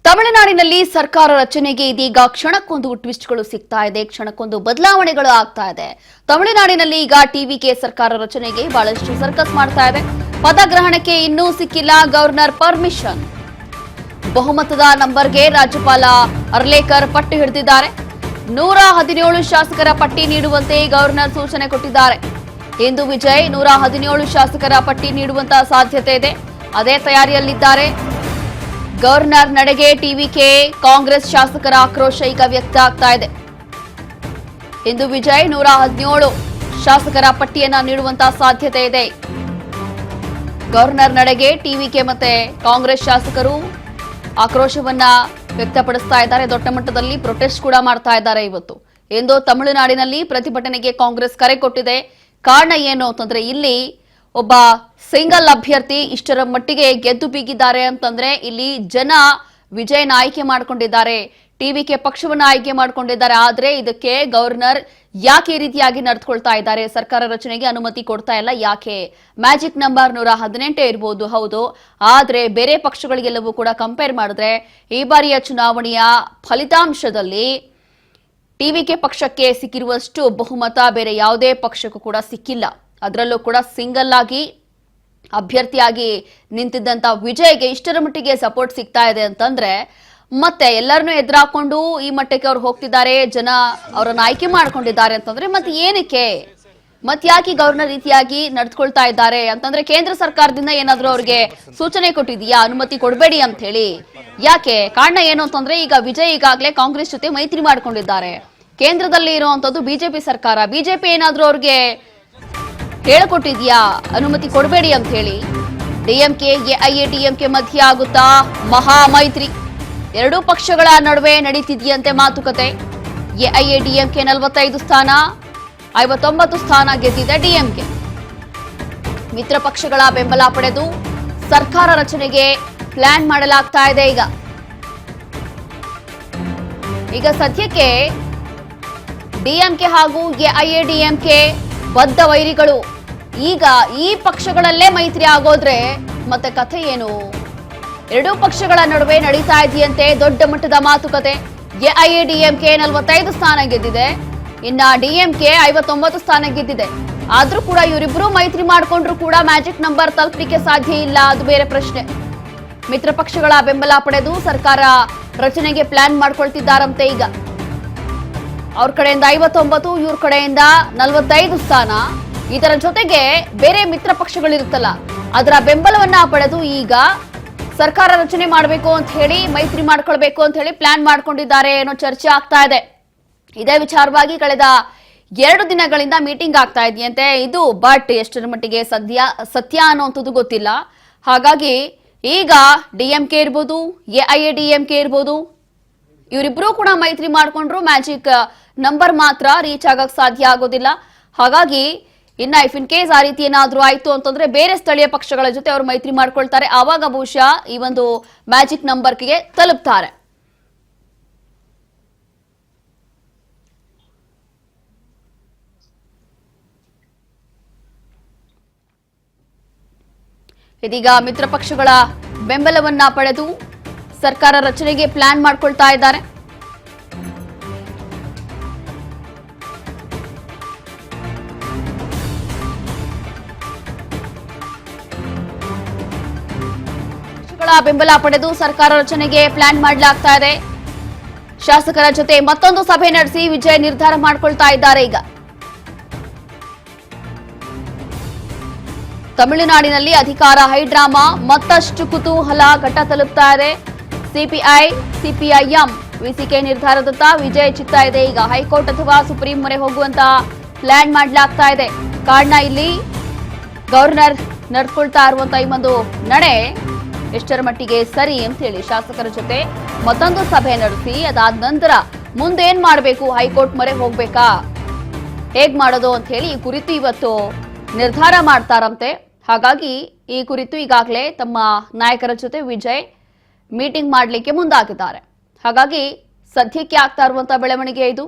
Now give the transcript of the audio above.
ತಮಿಳುನಾಡಿನಲ್ಲಿ ಸರ್ಕಾರ ರಚನೆಗೆ ಇದೀಗ ಕ್ಷಣಕ್ಕೊಂದು ಟ್ವಿಸ್ಟ್ಗಳು ಸಿಗ್ತಾ ಇದೆ, ಕ್ಷಣಕ್ಕೊಂದು ಬದಲಾವಣೆಗಳು ಆಗ್ತಾ ಇದೆ. ತಮಿಳುನಾಡಿನಲ್ಲಿ ಈಗ ಟಿವಿಕೆ ಸರ್ಕಾರ ರಚನೆಗೆ ಬಹಳಷ್ಟು ಸರ್ಕಸ್ ಮಾಡ್ತಾ ಇದೆ. ಪದಗ್ರಹಣಕ್ಕೆ ಇನ್ನೂ ಸಿಕ್ಕಿಲ್ಲ ಗವರ್ನರ್ ಪರ್ಮಿಷನ್. ಬಹುಮತದ ನಂಬರ್ಗೆ ರಾಜ್ಯಪಾಲ ಅರ್ಲೇಕರ್ ಪಟ್ಟಿ ಹಿಡಿದಿದ್ದಾರೆ. 117 ಶಾಸಕರ ಪಟ್ಟಿ ನೀಡುವಂತೆ ಗವರ್ನರ್ ಸೂಚನೆ ಕೊಟ್ಟಿದ್ದಾರೆ. ಇಂದು ವಿಜಯ್ 117 ಶಾಸಕರ ಪಟ್ಟಿ ನೀಡುವಂತಹ ಸಾಧ್ಯತೆ ಇದೆ. ಅದೇ ತಯಾರಿಯಲ್ಲಿದ್ದಾರೆ. ಗವರ್ನರ್ ನಡೆಗೆ ಟಿವಿಕೆ ಕಾಂಗ್ರೆಸ್ ಶಾಸಕರ ಆಕ್ರೋಶ ಈಗ ವ್ಯಕ್ತ ಆಗ್ತಾ ಇದೆ. ಇಂದು ವಿಜಯ್ 117 ಶಾಸಕರ ಪಟ್ಟಿಯನ್ನ ನೀಡುವಂತಹ ಸಾಧ್ಯತೆ ಇದೆ. ಗವರ್ನರ್ ನಡೆಗೆ ಟಿವಿಕೆ ಮತ್ತೆ ಕಾಂಗ್ರೆಸ್ ಶಾಸಕರು ಆಕ್ರೋಶವನ್ನ ವ್ಯಕ್ತಪಡಿಸ್ತಾ ಇದ್ದಾರೆ. ದೊಡ್ಡ ಮಟ್ಟದಲ್ಲಿ ಪ್ರೊಟೆಸ್ಟ್ ಕೂಡ ಮಾಡ್ತಾ ಇದ್ದಾರೆ. ಇವತ್ತು ಇಂದು ತಮಿಳುನಾಡಿನಲ್ಲಿ ಪ್ರತಿಭಟನೆಗೆ ಕಾಂಗ್ರೆಸ್ ಕರೆ ಕೊಟ್ಟಿದೆ. ಕಾರಣ ಏನು ಅಂತಂದ್ರೆ, ಇಲ್ಲಿ ಒಬ್ಬ ಸಿಂಗಲ್ ಅಭ್ಯರ್ಥಿ ಇಷ್ಟರ ಮಟ್ಟಿಗೆ ಗೆದ್ದು ಬೀಗಿದ್ದಾರೆ ಅಂತಂದ್ರೆ ಇಲ್ಲಿ ಜನ ವಿಜಯನ ಆಯ್ಕೆ ಮಾಡಿಕೊಂಡಿದ್ದಾರೆ, ಟಿವಿಕೆ ಪಕ್ಷವನ್ನ ಆಯ್ಕೆ ಮಾಡಿಕೊಂಡಿದ್ದಾರೆ. ಆದ್ರೆ ಇದಕ್ಕೆ ಗವರ್ನರ್ ಯಾಕೆ ಈ ರೀತಿಯಾಗಿ ನಡೆದುಕೊಳ್ತಾ ಇದ್ದಾರೆ? ಸರ್ಕಾರ ರಚನೆಗೆ ಅನುಮತಿ ಕೊಡ್ತಾ ಇಲ್ಲ ಯಾಕೆ? ಮ್ಯಾಜಿಕ್ ನಂಬರ್ 118 ಇರಬಹುದು, ಹೌದು. ಆದ್ರೆ ಬೇರೆ ಪಕ್ಷಗಳಿಗೆಲ್ಲವೂ ಕೂಡ ಕಂಪೇರ್ ಮಾಡಿದ್ರೆ ಈ ಬಾರಿಯ ಚುನಾವಣೆಯ ಫಲಿತಾಂಶದಲ್ಲಿ ಟಿವಿಕೆ ಪಕ್ಷಕ್ಕೆ ಸಿಕ್ಕಿರುವಷ್ಟು ಬಹುಮತ ಬೇರೆ ಯಾವುದೇ ಪಕ್ಷಕ್ಕೂ ಕೂಡ ಸಿಕ್ಕಿಲ್ಲ. ಅದರಲ್ಲೂ ಕೂಡ ಸಿಂಗಲ್ ಆಗಿ ಅಭ್ಯರ್ಥಿಯಾಗಿ ನಿಂತಿದ್ದಂತ ವಿಜಯ್ಗೆ ಇಷ್ಟರ ಮಟ್ಟಿಗೆ ಸಪೋರ್ಟ್ ಸಿಗ್ತಾ ಇದೆ ಅಂತಂದ್ರೆ, ಮತ್ತೆ ಎಲ್ಲರನ್ನೂ ಎದುರಾಕೊಂಡು ಈ ಮಟ್ಟಕ್ಕೆ ಅವ್ರು ಹೋಗ್ತಿದ್ದಾರೆ, ಜನ ಅವರನ್ನ ಆಯ್ಕೆ ಮಾಡ್ಕೊಂಡಿದ್ದಾರೆ ಅಂತಂದ್ರೆ ಮತ್ತೆ ಏನಕ್ಕೆ? ಮತ್ತೆ ಯಾಕೆ ಗವರ್ನರ್ ರೀತಿಯಾಗಿ ನಡೆದುಕೊಳ್ತಾ ಇದ್ದಾರೆ ಅಂತಂದ್ರೆ, ಕೇಂದ್ರ ಸರ್ಕಾರದಿಂದ ಏನಾದ್ರೂ ಅವ್ರಿಗೆ ಸೂಚನೆ ಕೊಟ್ಟಿದೆಯಾ ಅನುಮತಿ ಕೊಡಬೇಡಿ ಅಂತ ಹೇಳಿ? ಯಾಕೆ? ಕಾರಣ ಏನು ಅಂತಂದ್ರೆ, ಈಗ ವಿಜಯ್ ಈಗಾಗಲೇ ಕಾಂಗ್ರೆಸ್ ಜೊತೆ ಮೈತ್ರಿ ಮಾಡ್ಕೊಂಡಿದ್ದಾರೆ. ಕೇಂದ್ರದಲ್ಲಿ ಇರುವಂತದ್ದು ಬಿಜೆಪಿ ಸರ್ಕಾರ. ಬಿಜೆಪಿ ಏನಾದ್ರೂ ಅವ್ರಿಗೆ ಹೇಳಿಕೊಟ್ಟಿದ್ಯಾ ಅನುಮತಿ ಕೊಡಬೇಡಿ ಅಂತ ಹೇಳಿ? ಡಿಎಂಕೆ ಎಐಎಡಿಎಂಕೆ ಮಧ್ಯೆ ಆಗುತ್ತಾ ಮಹಾ ಮೈತ್ರಿ? ಎರಡೂ ಪಕ್ಷಗಳ ನಡುವೆ ನಡೀತಿದೆಯಂತೆ ಮಾತುಕತೆ. ಎಐಎಡಿಎಂಕೆ 45 ಸ್ಥಾನ, 59 ಸ್ಥಾನ ಗೆದ್ದಿದೆ ಡಿಎಂಕೆ. ಮಿತ್ರ ಪಕ್ಷಗಳ ಬೆಂಬಲ ಪಡೆದು ಸರ್ಕಾರ ರಚನೆಗೆ ಪ್ಲಾನ್ ಮಾಡಲಾಗ್ತಾ ಇದೆ. ಈಗ ಸದ್ಯಕ್ಕೆ ಡಿಎಂಕೆ ಹಾಗೂ ಎಐಎಡಿಎಂಕೆ ಬದ್ಧ ವೈರಿಗಳು. ಈಗ ಈ ಪಕ್ಷಗಳಲ್ಲೇ ಮೈತ್ರಿ ಆಗೋದ್ರೆ ಮತ್ತೆ ಕಥೆ ಏನು? ಎರಡೂ ಪಕ್ಷಗಳ ನಡುವೆ ನಡೀತಾ ಇದೆಯಂತೆ ದೊಡ್ಡ ಮಟ್ಟದ ಮಾತುಕತೆ. ಎಐಎಡಿಎಂಕೆ 45 ಸ್ಥಾನ ಗೆದ್ದಿದೆ, ಇನ್ನ ಡಿಎಂಕೆ 59 ಸ್ಥಾನ ಗೆದ್ದಿದೆ. ಆದ್ರೂ ಕೂಡ ಇವರಿಬ್ರು ಮೈತ್ರಿ ಮಾಡ್ಕೊಂಡ್ರು ಕೂಡ ಮ್ಯಾಜಿಕ್ ನಂಬರ್ ತಲುಪಲಿಕ್ಕೆ ಸಾಧ್ಯ ಇಲ್ಲ, ಅದು ಬೇರೆ ಪ್ರಶ್ನೆ. ಮಿತ್ರ ಪಕ್ಷಗಳ ಬೆಂಬಲ ಪಡೆದು ಸರ್ಕಾರ ರಚನೆಗೆ ಪ್ಲಾನ್ ಮಾಡ್ಕೊಳ್ತಿದ್ದಾರಂತೆ. ಈಗ ಅವ್ರ ಕಡೆಯಿಂದ 59, ಇವ್ರ ಕಡೆಯಿಂದ 45 ಸ್ಥಾನ. ಇದರ ಜೊತೆಗೆ ಬೇರೆ ಮಿತ್ರ ಪಕ್ಷಗಳಿರುತ್ತಲ್ಲ, ಅದರ ಬೆಂಬಲವನ್ನ ಪಡೆದು ಈಗ ಸರ್ಕಾರ ರಚನೆ ಮಾಡಬೇಕು ಅಂತ ಹೇಳಿ, ಮೈತ್ರಿ ಮಾಡ್ಕೊಳ್ಬೇಕು ಅಂತ ಹೇಳಿ ಪ್ಲಾನ್ ಮಾಡ್ಕೊಂಡಿದ್ದಾರೆ ಏನೋ ಚರ್ಚೆ ಆಗ್ತಾ ಇದೆ. ಇದೇ ವಿಚಾರವಾಗಿ ಕಳೆದ 2 ದಿನಗಳಿಂದ ಮೀಟಿಂಗ್ ಆಗ್ತಾ ಇದೆಯಂತೆ ಇದು. ಬಟ್ ಎಷ್ಟರ ಮಟ್ಟಿಗೆ ಸತ್ಯ ಅನ್ನುವಂಥದ್ದು ಗೊತ್ತಿಲ್ಲ. ಹಾಗಾಗಿ ಈಗ ಡಿಎಂಕೆ ಇರ್ಬೋದು, ಎಐಎಡಿಎಂಕೆ ಇರ್ಬೋದು, ಇವರಿಬ್ರು ಕೂಡ ಮೈತ್ರಿ ಮಾಡ್ಕೊಂಡ್ರು ಮ್ಯಾಜಿಕ್ ನಂಬರ್ ಮಾತ್ರ ರೀಚ್ ಆಗಕ್ ಸಾಧ್ಯ ಆಗೋದಿಲ್ಲ. ಹಾಗಾಗಿ ಇನ್ನ ಇಫ್ ಇನ್ ಕೇಸ್ ಆ ರೀತಿ ಏನಾದ್ರೂ ಆಯ್ತು ಅಂತಂದ್ರೆ ಬೇರೆ ಸ್ಥಳೀಯ ಪಕ್ಷಗಳ ಜೊತೆ ಅವರು ಮೈತ್ರಿ ಮಾಡ್ಕೊಳ್ತಾರೆ. ಆವಾಗ ಬಹುಶಃ ಈ ಒಂದು ಮ್ಯಾಜಿಕ್ ನಂಬರ್ಗೆ ತಲುಪ್ತಾರೆ. ಇದೀಗ ಮಿತ್ರ ಪಕ್ಷಗಳ ಬೆಂಬಲವನ್ನ ಪಡೆದು ಸರ್ಕಾರ ರಚನೆಗೆ ಪ್ಲಾನ್ ಮಾಡ್ಕೊಳ್ತಾ ಇದ್ದಾರೆ. ಬೆಂಬಲ ಪಡೆದು ಸರ್ಕಾರ ರಚನೆಗೆ ಪ್ಲಾನ್ ಮಾಡಲಾಗ್ತಾ ಇದೆ. ಶಾಸಕರ ಜೊತೆ ಮತ್ತೊಂದು ಸಭೆ ನಡೆಸಿ ವಿಜಯ್ ನಿರ್ಧಾರ ಮಾಡ್ಕೊಳ್ತಾ ಇದ್ದಾರೆ. ಈಗ ತಮಿಳುನಾಡಿನಲ್ಲಿ ಅಧಿಕಾರ ಹೈಡ್ರಾಮಾ ಮತ್ತಷ್ಟು ಕುತೂಹಲ ಘಟ್ಟ ತಲುಪ್ತಾ ಇದೆ. ಸಿಪಿಐ ಸಿಪಿಐಎಂ ವಿಸಿಕೆ ನಿರ್ಧಾರದತ್ತ ವಿಜಯ್ ಚಿತ್ತ ಇದೆ. ಈಗ ಹೈಕೋರ್ಟ್ ಅಥವಾ ಸುಪ್ರೀಂ ಮೊರೆ ಹೋಗುವಂತ ಪ್ಲಾನ್ ಮಾಡಲಾಗ್ತಾ ಇದೆ. ಕಾರಣ ಇಲ್ಲಿ ಗವರ್ನರ್ ನಡ್ಕೊಳ್ತಾ ಇರುವಂತ ಈ ಒಂದು ನಡೆ ಎಷ್ಟರ ಮಟ್ಟಿಗೆ ಸರಿ ಅಂತ ಹೇಳಿ ಶಾಸಕರ ಜೊತೆ ಮತ್ತೊಂದು ಸಭೆ ನಡೆಸಿ ಅದಾದ ನಂತರ ಮುಂದೇನ್ ಮಾಡಬೇಕು, ಹೈಕೋರ್ಟ್ ಮೊರೆ ಹೋಗ್ಬೇಕಾ, ಹೇಗ್ ಮಾಡೋದು ಅಂತ ಹೇಳಿ ಈ ಕುರಿತು ಇವತ್ತು ನಿರ್ಧಾರ ಮಾಡ್ತಾರಂತೆ. ಹಾಗಾಗಿ ಈ ಕುರಿತು ಈಗಾಗಲೇ ತಮ್ಮ ನಾಯಕರ ಜೊತೆ ವಿಜಯ್ ಮೀಟಿಂಗ್ ಮಾಡಲಿಕ್ಕೆ ಮುಂದಾಗಿದ್ದಾರೆ. ಹಾಗಾಗಿ ಸದ್ಯಕ್ಕೆ ಆಗ್ತಾ ಇರುವಂತಹ ಬೆಳವಣಿಗೆ ಇದು.